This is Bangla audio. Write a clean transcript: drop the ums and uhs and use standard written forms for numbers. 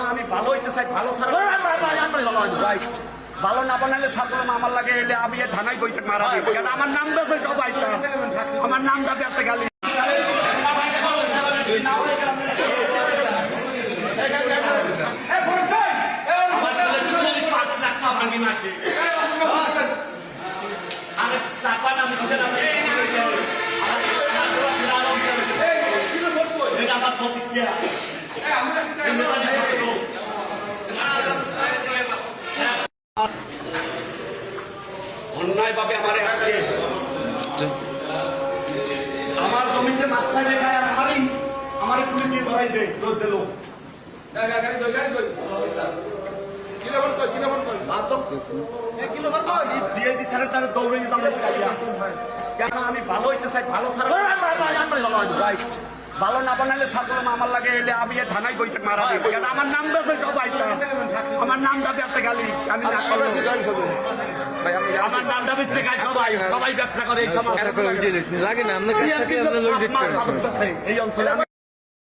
আমি ভালো হইতে চাই, ভালো ছাড়া রাইট ভালো না বানালে ছাত্রম আমার লাগে এলে আমি থানায় বইতে মারা দিব। কেন আমার নাম বেঁচে সবাই আমার নামটা বেঁচে গেলি অন্যায় ভাবে আমার আজকে আমার জমিতে মাছাই লেখায় আর আমার পুলিশ দিয়ে ধরাই দেয় জোর দিল কেন আমি ভালো হইতে চাই, ভালো ছাড়া রাইট ভালো না বানালে ছাত্রম আমার লাগে এলে আমি থানায় বইতে মারা দিব। কেন আমার নাম বেঁচে সবাই আমার নামটা বেঁচে গেলি আমি আমার নামটা বেঁচে গাই সবাই ব্যবসা করে এই সমাজ লাগে না এই অঞ্চলে আমি